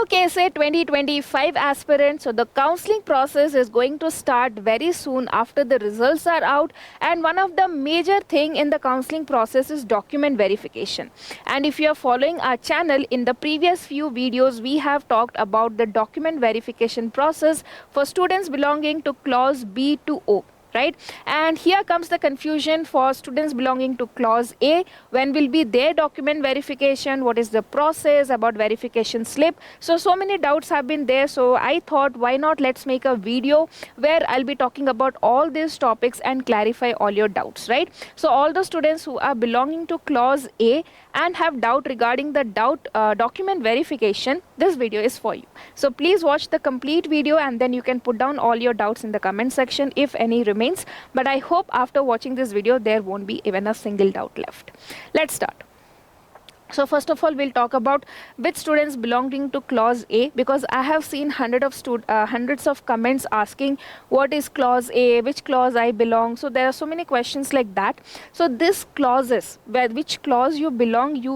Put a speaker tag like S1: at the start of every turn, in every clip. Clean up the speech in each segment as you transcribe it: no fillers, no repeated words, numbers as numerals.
S1: KSA 2025 aspirants, so the counseling process is going to start very soon after the results are out, and one of the major thing in the counseling process is document verification. And if you are following our channel, in the previous few videos we have talked about the document verification process for students belonging to clause B to O. Right? And here comes the confusion for students belonging to clause A. When will be their document verification? What is the process about verification slip? So many doubts have been there. So I thought, why not let's make a video where I'll be talking about all these topics and clarify all your doubts, right? So all the students who are belonging to clause A and have doubt regarding the document verification, this video is for you. So please watch the complete video and then you can put down all your doubts in the comment section if any remains. But I hope after watching this video there won't be even a single doubt left. Let's start. So first of all, we'll talk about which students belonging to clause A, because I have seen hundreds of comments asking what is clause A, which clause I belong. So there are so many questions like that. So this clauses, which clause you belong, you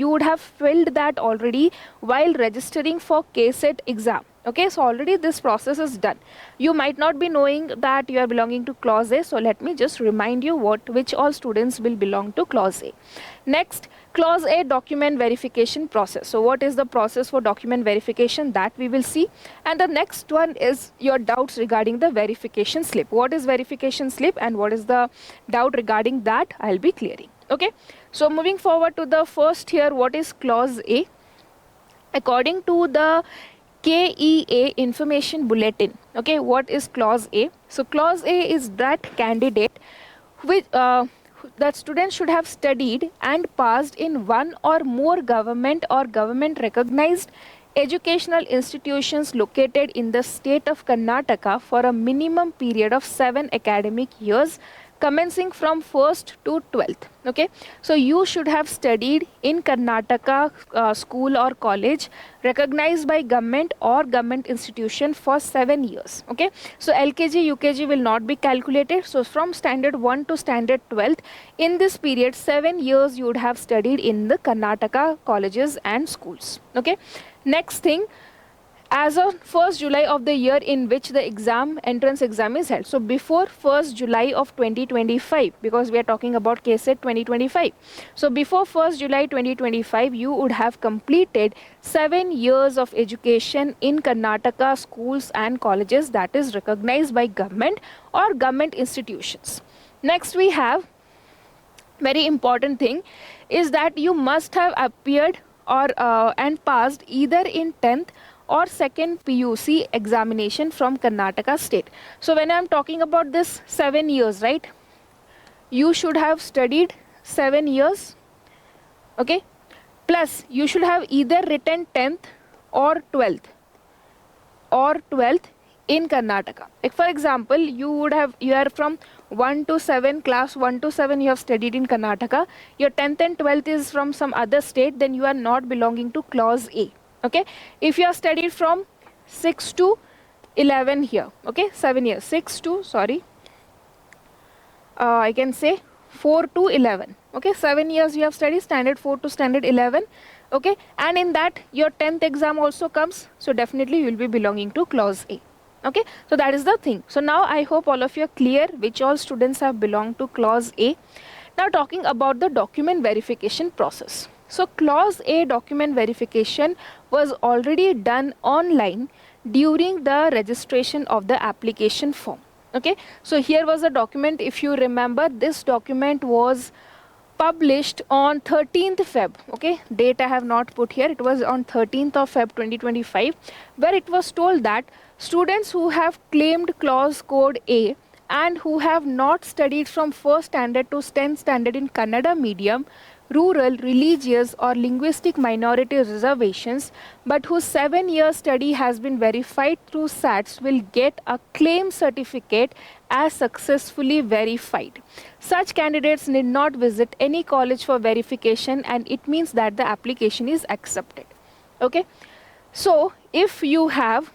S1: would have filled that already while registering for KSET exam. Okay, so already this process is done. You might not be knowing that you are belonging to clause A, so let me just remind you which all students will belong to clause A. Next, clause A, document verification process. So what is the process for document verification, that we will see. And the next one is your doubts regarding the verification slip. What is verification slip and what is the doubt regarding that, I'll be clearing. Okay, so moving forward to the first here, what is clause A? According to the KEA information bulletin. Okay, what is clause A? So clause A is that candidate which that students should have studied and passed in one or more government or government recognized educational institutions located in the state of Karnataka for a minimum period of 7 academic years commencing from 1st to 12th. Okay, so you should have studied in Karnataka school or college recognized by government or government institution for 7 years. Okay, so LKG, UKG will not be calculated. So from standard 1 to standard 12th, in this period 7 years you would have studied in the Karnataka colleges and schools. Okay, next thing, as of 1st July of the year in which the entrance exam is held. So before 1st July of 2025, because we are talking about KSET 2025. So before 1st July 2025, you would have completed 7 years of education in Karnataka schools and colleges that is recognized by government or government institutions. Next we have, very important thing is that you must have appeared or and passed either in 10th or second PUC examination from Karnataka state. So when I am talking about this 7 years, right, you should have studied 7 years, okay, plus you should have either written 10th or 12th in Karnataka. Like for example, you are from 1 to 7, class 1 to 7 you have studied in Karnataka, your 10th and 12th is from some other state, then you are not belonging to clause A. Okay, if you have studied from 6 to 11 here, okay, 7 years, 6 to, sorry, I can say 4 to 11, okay, 7 years you have studied, standard 4 to standard 11, okay, and in that your 10th exam also comes, so definitely you will be belonging to clause A. Okay, so that is the thing. So now I hope all of you are clear which all students have belonged to clause A. Now talking about the document verification process. So clause A document verification was already done online during the registration of the application form. Okay, so here was a document, if you remember, this document was published on 13th Feb. Okay, date I have not put here, it was on 13th of Feb 2025, where it was told that students who have claimed clause code A and who have not studied from 1st standard to 10th standard in Kannada medium, rural, religious or linguistic minority reservations, but whose 7-year study has been verified through SATs will get a claim certificate as successfully verified. Such candidates need not visit any college for verification, and it means that the application is accepted. Okay, so if you have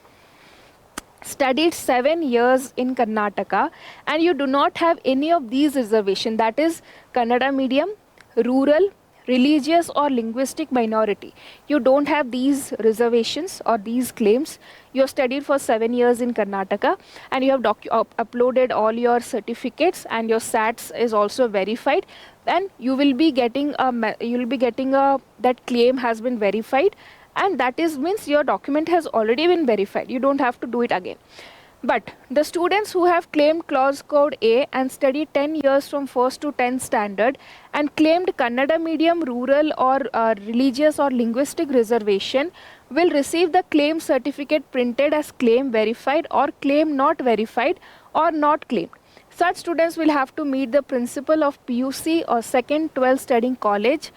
S1: studied 7 years in Karnataka and you do not have any of these reservations, that is Kannada medium, rural, religious or linguistic minority, you don't have these reservations or these claims, you have studied for 7 years in Karnataka and you have uploaded all your certificates and your SATs is also verified, then you will be getting that claim has been verified, and that is means your document has already been verified. You don't have to do it again. But the students who have claimed clause code A and studied 10 years from 1st to 10th standard and claimed Kannada medium rural or religious or linguistic reservation will receive the claim certificate printed as claim verified or claim not verified or not claimed. Such students will have to meet the principal of PUC or second 12th studying college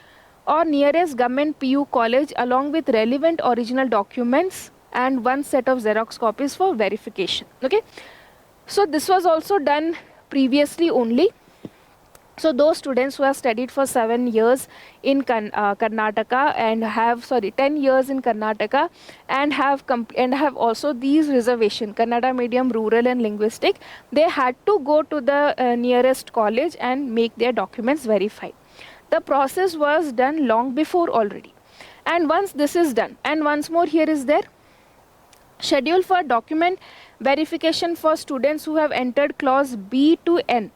S1: or nearest government PU college along with relevant original documents and one set of Xerox copies for verification. Okay, so this was also done previously only. So those students who have studied for 7 years in Karnataka and have 10 years in Karnataka and have also these reservation Kannada medium rural and linguistic, they had to go to the nearest college and make their documents verified. The process was done long before already, and once this is done, and once more here is there schedule for document verification for students who have entered clause B to N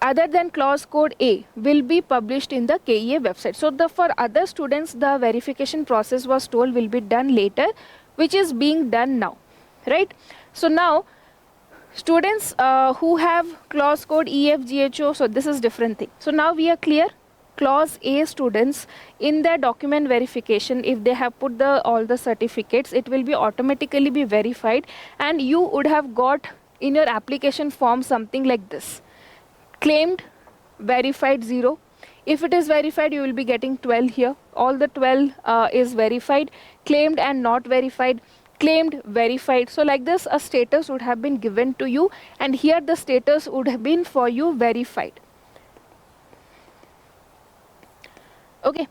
S1: other than clause code A will be published in the KEA website. So for other students the verification process was told will be done later, which is being done now, right? So now students who have clause code EFGHO, so this is different thing. So now we are clear. Clause A students in their document verification, if they have put all the certificates, it will be automatically be verified, and you would have got in your application form something like this: claimed, verified 0. If it is verified, you will be getting 12 here. All the 12 is verified, claimed and not verified, claimed, verified. So like this a status would have been given to you, and here the status would have been for you verified. Okay,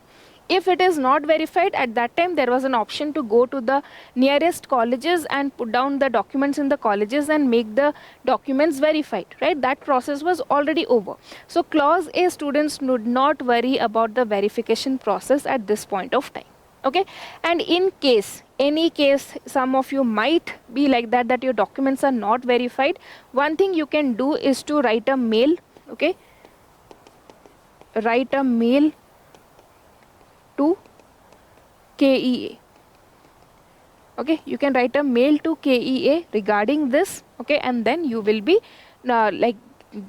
S1: if it is not verified, at that time there was an option to go to the nearest colleges and put down the documents in the colleges and make the documents verified, right? That process was already over. So clause A students would not worry about the verification process at this point of time. Okay, and in case, any case, some of you might be like that your documents are not verified, one thing you can do is to write a mail. Okay, write a mail to KEA. Okay, you can write a mail to KEA regarding this. Okay, and then you will be like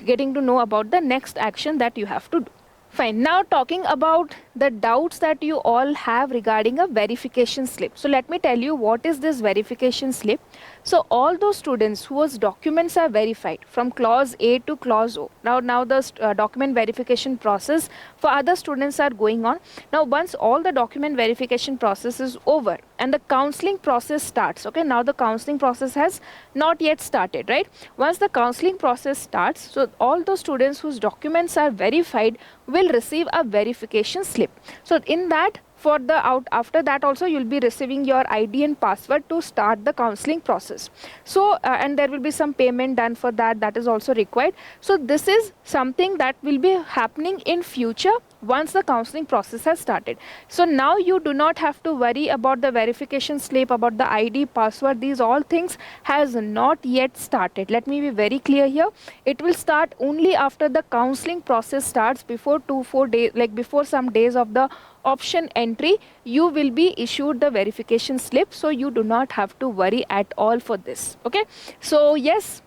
S1: getting to know about the next action that you have to do. Fine. Now talking about the doubts that you all have regarding a verification slip. So let me tell you what is this verification slip. So all those students whose documents are verified from clause A to clause O. Now the document verification process for other students are going on. Now once all the document verification process is over and the counseling process starts. Okay, now the counseling process has not yet started, right? Once the counseling process starts, so all those students whose documents are verified will receive a verification slip. So in that, after that also you will be receiving your ID and password to start the counseling process. So and there will be some payment done for that, that is also required. So this is something that will be happening in future once the counseling process has started. So now you do not have to worry about the verification slip, about the ID, password. These all things has not yet started. Let me be very clear here. It will start only after the counseling process starts, before 2-4 days, like before some days of the option entry, you will be issued the verification slip. So you do not have to worry at all for this. Okay, so yes,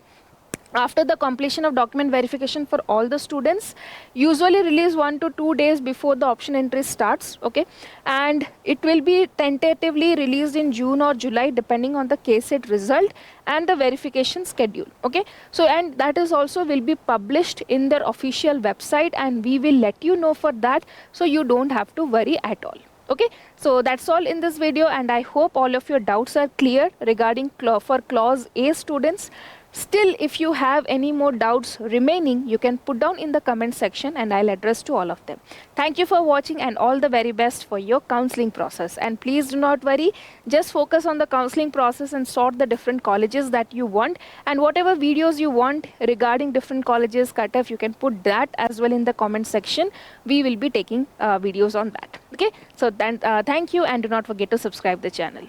S1: after the completion of document verification for all the students, usually release 1 to 2 days before the option entry starts. Okay, and it will be tentatively released in June or July depending on the KCET result and the verification schedule. Okay, so and that is also will be published in their official website, and we will let you know for that, so you don't have to worry at all. Okay, so that's all in this video, and I hope all of your doubts are clear regarding for clause A students. Still, if you have any more doubts remaining, you can put down in the comment section and I'll address to all of them. Thank you for watching and all the very best for your counseling process. And please do not worry, just focus on the counseling process and sort the different colleges that you want, and whatever videos you want regarding different colleges, cutoff, you can put that as well in the comment section. We will be taking videos on that. Okay, so then thank you, and do not forget to subscribe the channel.